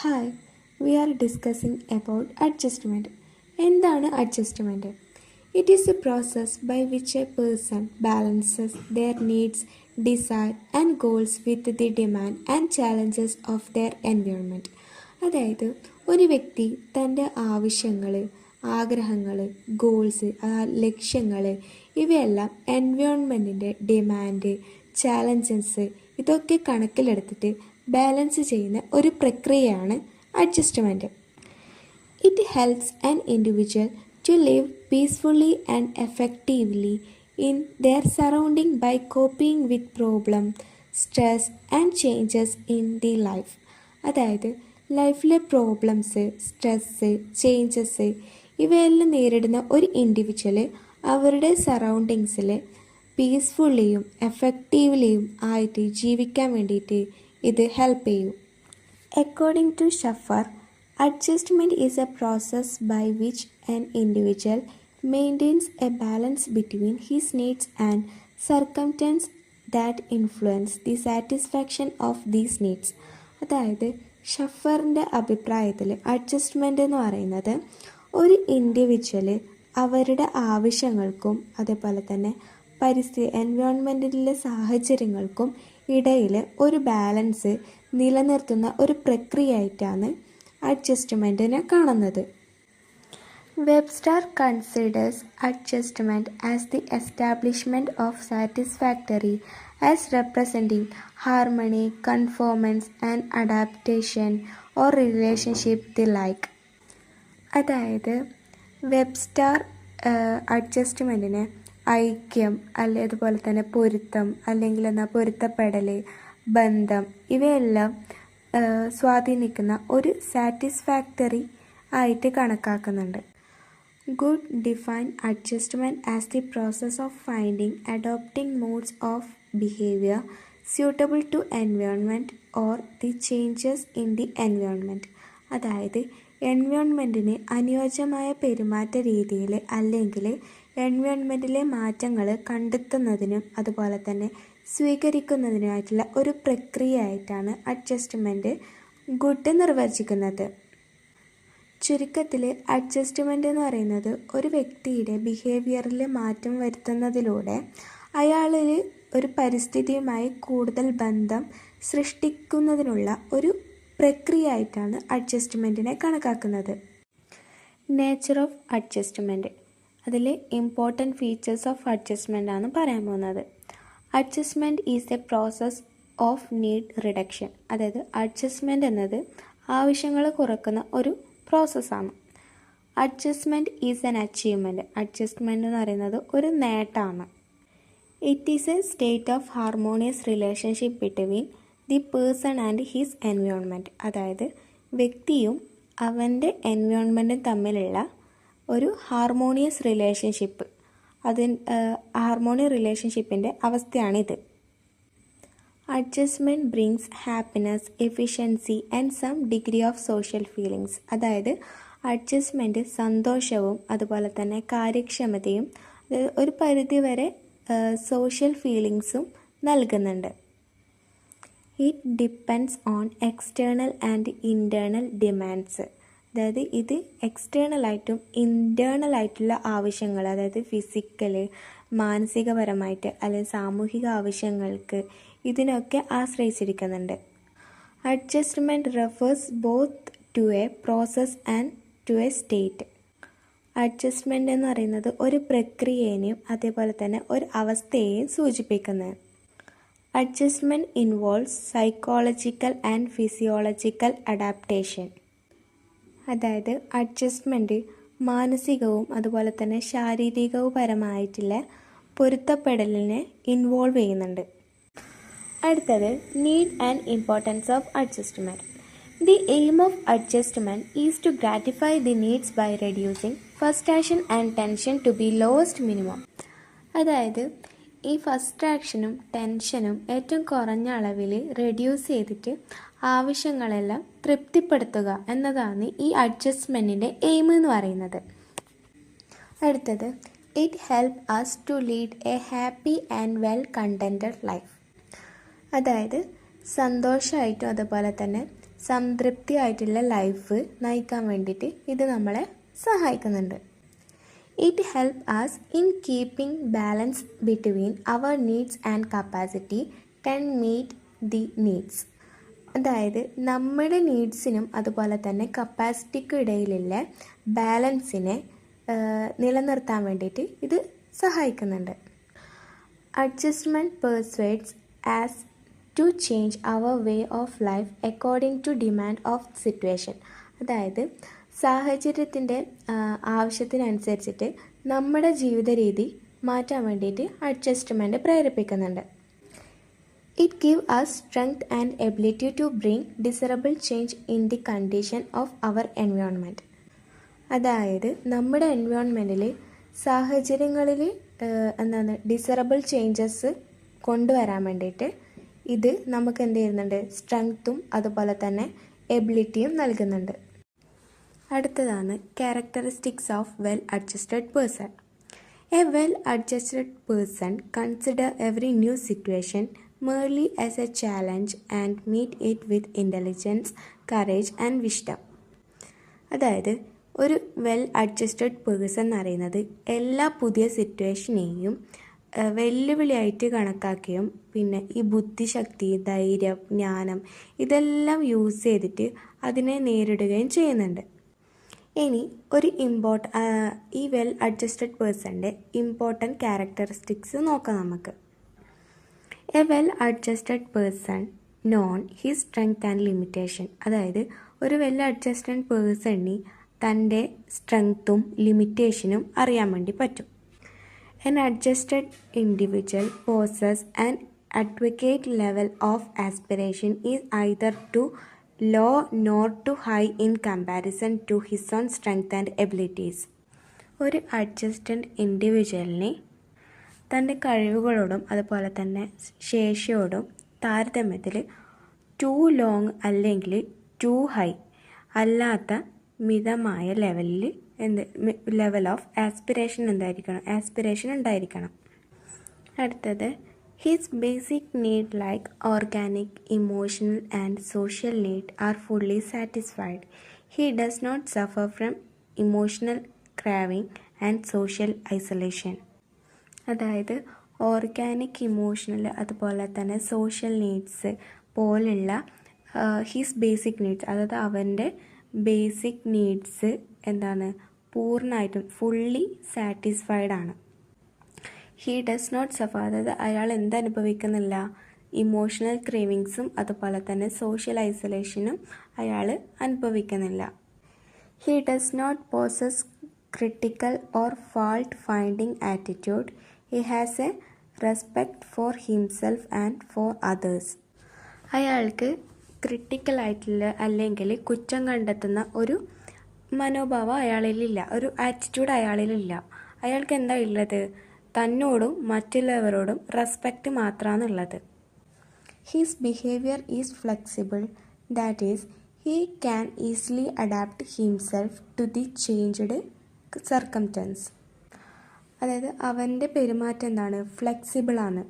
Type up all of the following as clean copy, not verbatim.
Hi, we are discussing about adjustment. എന്താണ് adjustment? It is a process by which a person balances their needs, desire and goals with the demand and challenges of their environment. അതായത് ഒരു വ്യക്തി തൻ്റെ ആവശ്യങ്ങൾ, ആഗ്രഹങ്ങൾ, goals, ലക്ഷ്യങ്ങൾ ഇവയെല്ലാം എൻവയോൺമെൻറ്റിൻ്റെ demand, challenges ഇതൊക്കെ കണക്കിലെടുത്തിട്ട് ബാലൻസ് ചെയ്യുന്ന ഒരു പ്രക്രിയയാണ് adjustment. It helps an individual to live peacefully and effectively in their surrounding by coping with problem, stress and changes in the life. അതായത് ലൈഫിലെ പ്രോബ്ലംസ്, സ്ട്രെസ്സ്, ചേഞ്ചസ് ഇവയെല്ലാം നേരിടുന്ന ഒരു ഇൻഡിവിജ്വൽ അവരുടെ സറൗണ്ടിങ്സിൽ പീസ്ഫുള്ളിയും എഫക്റ്റീവ്ലിയും ആയിട്ട് ജീവിക്കാൻ വേണ്ടിയിട്ട് ഇത് ഹെൽപ്പ് ചെയ്യും. According to Shaffer, adjustment is a process by which an individual maintains a balance between his needs and circumstances that influence the satisfaction of these needs. അതായത് ഷഫറിൻ്റെ അഭിപ്രായത്തിൽ അഡ്ജസ്റ്റ്മെൻ്റ് എന്ന് പറയുന്നത് ഒരു ഇൻഡിവിജ്വൽ അവരുടെ ആവശ്യങ്ങൾക്കും അതേപോലെ തന്നെ എൻവയോൺമെൻറ്റിലെ സാഹചര്യങ്ങൾക്കും ഇടയിൽ ഒരു ബാലൻസ് നിലനിർത്തുന്ന ഒരു പ്രക്രിയയായിട്ടാണ് അഡ്ജസ്റ്റ്മെൻറ്റിനെ കാണുന്നത്. Webster considers adjustment as the establishment of satisfactory as representing harmony, conformance and adaptation or relationship the like. അതായത് വെബ്സ്റ്റർ അഡ്ജസ്റ്റ്മെൻറ്റിനെ ഐക്യം അതുപോലെ തന്നെ പൊരുത്തം അല്ലെങ്കിൽ പൊരുത്തപ്പെടൽ, ബന്ധം ഇവയെല്ലാം സ്വാധീനിക്കുന്ന ഒരു സാറ്റിസ്ഫാക്ടറി ആയിട്ട് കണക്കാക്കുന്നുണ്ട്. Good define adjustment as the process of finding, adopting modes of behaviour suitable to environment or the changes in the environment. അതായത് എൻവയോൺമെൻറ്റിന് അനുയോജ്യമായ പെരുമാറ്റ രീതിയിൽ അല്ലെങ്കിൽ എൻവയോൺമെൻറ്റിലെ മാറ്റങ്ങൾ കണ്ടെത്തുന്നതിനും അതുപോലെ തന്നെ സ്വീകരിക്കുന്നതിനുമായിട്ടുള്ള ഒരു പ്രക്രിയയായിട്ടാണ് അഡ്ജസ്റ്റ്മെൻറ്റ് ഗുഡ് നിർവചിക്കുന്നത്. ചുരുക്കത്തിൽ അഡ്ജസ്റ്റ്മെൻറ്റ് എന്ന് പറയുന്നത് ഒരു വ്യക്തിയുടെ ബിഹേവിയറിൽ മാറ്റം വരുത്തുന്നതിലൂടെ അയാളിൽ ഒരു പരിസ്ഥിതിയുമായി കൂടുതൽ ബന്ധം സൃഷ്ടിക്കുന്നതിനുള്ള ഒരു പ്രക്രിയയായിട്ടാണ് അഡ്ജസ്റ്റ്മെൻറ്റിനെ കണക്കാക്കുന്നത്. നേച്ചർ ഓഫ് അഡ്ജസ്റ്റ്മെൻറ്റ്, അതിൽ ഇമ്പോർട്ടൻറ്റ് ഫീച്ചേഴ്സ് ഓഫ് അഡ്ജസ്റ്റ്മെൻ്റ് ആണ് പറയാൻ പോകുന്നത്. Adjustment is A process of need reduction. അതായത് അഡ്ജസ്റ്റ്മെൻറ്റ് എന്നത് ആവശ്യങ്ങൾ കുറക്കുന്ന ഒരു പ്രോസസ്സാണ്. Adjustment is N achievement. Adjustment എന്ന് പറയുന്നത് ഒരു നേട്ടമാണ്. It is A state of harmonious relationship between the person and his environment. അതായത് വ്യക്തിയും അവൻ്റെ എൻവയോൺമെൻറ്റും തമ്മിലുള്ള ഒരു ഹാർമോണിയസ് റിലേഷൻഷിപ്പ്, ഹാർമോണിയസ് റിലേഷൻഷിപ്പിൻ്റെ അവസ്ഥയാണിത്. Adjustment brings happiness, efficiency and some degree of social feelings. അതായത് അഡ്ജസ്റ്റ്മെൻറ്റ് സന്തോഷവും അതുപോലെ തന്നെ കാര്യക്ഷമതയും ഒരു പരിധിവരെ സോഷ്യൽ ഫീലിങ്സും നൽകുന്നുണ്ട്. It depends on external and internal demands. അതായത് ഇത് എക്സ്റ്റേണലായിട്ടും ഇൻറ്റേർണലായിട്ടുള്ള ആവശ്യങ്ങൾ, അതായത് ഫിസിക്കൽ, മാനസികപരമായിട്ട് അല്ലെങ്കിൽ സാമൂഹിക ആവശ്യങ്ങൾക്ക് ഇതിനൊക്കെ ആശ്രയിച്ചിരിക്കുന്നുണ്ട്. Adjustment refers both to a process and to a state. Adjustment എന്ന് പറയുന്നത് ഒരു പ്രക്രിയയെയും അതേപോലെ തന്നെ ഒരു അവസ്ഥയെയും സൂചിപ്പിക്കുന്നത്. Adjustment involves psychological and physiological adaptation. അതായത് അഡ്ജസ്റ്റ്മെൻറ്റ് മാനസികവും അതുപോലെ തന്നെ ശാരീരികവുപരമായിട്ടുള്ള പൊരുത്തപ്പെടലിനെ ഇൻവോൾവ് ചെയ്യുന്നുണ്ട്. അടുത്തത് need and importance of adjustment. The aim of adjustment is to gratify the needs by reducing frustration and tension to be lowest minimum. അതായത് ഈ ഫ്രസ്ട്രേഷനും ടെൻഷനും ഏറ്റവും കുറഞ്ഞ അളവിൽ റെഡ്യൂസ് ചെയ്തിട്ട് ആവശ്യങ്ങളെല്ലാം തൃപ്തിപ്പെടുത്തുക എന്നതാണ് ഈ അഡ്ജസ്റ്റ്മെൻറ്റിൻ്റെ എയിം എന്ന് പറയുന്നത്. അടുത്തത് it help us to lead a happy and well contented life. അതായത് സന്തോഷമായിട്ടും അതുപോലെ തന്നെ സംതൃപ്തി ആയിട്ടുള്ള ലൈഫ് നയിക്കാൻ വേണ്ടിയിട്ട് ഇത് നമ്മളെ സഹായിക്കുന്നുണ്ട്. It help us in keeping balance between our needs and capacity can meet the needs. അതായത് നമ്മുടെ നീഡ്സിനും അതുപോലെ തന്നെ കപ്പാസിറ്റിക്കും ഇടയിലുള്ള ബാലൻസിനെ നിലനിർത്താൻ വേണ്ടിയിട്ട് ഇത് സഹായിക്കുന്നുണ്ട്. Adjustment persuades as to change our way of life according to demand of situation. അതായത് സാഹചര്യത്തിൻ്റെ ആവശ്യത്തിനനുസരിച്ചിട്ട് നമ്മുടെ ജീവിത രീതി മാറ്റാൻ വേണ്ടിയിട്ട് അഡ്ജസ്റ്റ്മെൻറ്റ് പ്രേരിപ്പിക്കുന്നുണ്ട്. It gives us strength and ability to bring desirable change in the condition of our environment. അതായത് നമ്മുടെ എൻവയോൺമെൻറ്റിൽ സാഹചര്യങ്ങളിൽ ഡിസറബിൾ ചേഞ്ചസ് കൊണ്ടുവരാൻ വേണ്ടിയിട്ട് ഇത് നമുക്ക് എന്ത് ചെയ്യുന്നുണ്ട്, സ്ട്രെങ്ത്തും അതുപോലെ തന്നെ എബിലിറ്റിയും നൽകുന്നുണ്ട്. അടുത്തതാണ് characteristics of well adjusted person. A well adjusted person consider every new situation merely as a challenge and meet it with intelligence, courage and wisdom. അതായത് ഒരു വെൽ അഡ്ജസ്റ്റഡ് പേഴ്സൺ എന്ന് പറയുന്നത് എല്ലാ പുതിയ സിറ്റുവേഷനെയും വെല്ലുവിളിയായിട്ട് കണക്കാക്കുകയും പിന്നെ ഈ ബുദ്ധിശക്തി, ധൈര്യം, ജ്ഞാനം ഇതെല്ലാം യൂസ് ചെയ്തിട്ട് അതിനെ നേരിടുകയും ചെയ്യുന്നുണ്ട്. ഇനി ഒരു ഈ വെൽ അഡ്ജസ്റ്റഡ് പേഴ്സൻ്റെ ഇമ്പോർട്ടൻറ്റ് ക്യാരക്ടറിസ്റ്റിക്സ് നോക്കാം നമുക്ക്. A well adjusted person non his strength and limitation. അതായത് ഒരു വെൽ അഡ്ജസ്റ്റഡ് പേഴ്സണിന് തൻ്റെ സ്ട്രെങ്ത്തും ലിമിറ്റേഷനും അറിയാൻ വേണ്ടി പറ്റും. An adjusted individual possesses an adequate level of aspiration is either too low nor too high in comparison to his own strength and abilities. ഒരു adjusted ഇൻഡിവിജ്വലിനെ തൻ്റെ കഴിവുകളോടും അതുപോലെ തന്നെ ശേഷിയോടും താരതമ്യത്തിൽ ടു ലോങ് അല്ലെങ്കിൽ ടു ഹൈ അല്ലാത്ത മിതമായ ലെവലിൽ ലെവൽ ഓഫ് ആസ്പിറേഷൻ ഉണ്ടായിരിക്കണം. അടുത്തത് his basic need like organic, emotional and social need are fully satisfied. He does not suffer from emotional craving and social isolation. അതായത് ഓർഗാനിക്, ഇമോഷണൽ അതുപോലെ തന്നെ social needs പോലുള്ള his basic needs, അതായത് അവൻ്റെ basic needs പൂർണ്ണമായിട്ടും fully satisfied ആണ്. He does not Zafar, അതായത് അയാൾ എന്തനുഭവിക്കുന്നില്ല, ഇമോഷണൽ ക്രേവിങ്സും അതുപോലെ തന്നെ സോഷ്യൽ ഐസൊലേഷനും അയാൾ അനുഭവിക്കുന്നില്ല. He does not possess critical or fault finding attitude. He has a respect for himself and for others. അയാൾക്ക് ക്രിട്ടിക്കലായിട്ടുള്ള അല്ലെങ്കിൽ കുറ്റം കണ്ടെത്തുന്ന ഒരു മനോഭാവം അയാളിലില്ല, ഒരു ആറ്റിറ്റ്യൂഡ് അയാളിലില്ല. അയാൾക്ക് എന്താ ഉള്ളത്, തന്നോടും മറ്റുള്ളവരോടും റെസ്പെക്റ്റ് മാത്രമാണുള്ളത്. His behaviour is flexible, that is he can easily adapt himself to the changed circumstances. അതായത് അവൻ്റെ പെരുമാറ്റം ഫ്ലെക്സിബിളാണ്.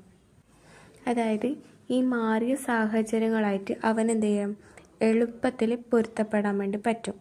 അതായത് ഈ മാറിയ സാഹചര്യങ്ങളായിട്ട് അവൻ എന്ത് ചെയ്യും, എളുപ്പത്തിൽ പൊരുത്തപ്പെടാൻ വേണ്ടി പറ്റും.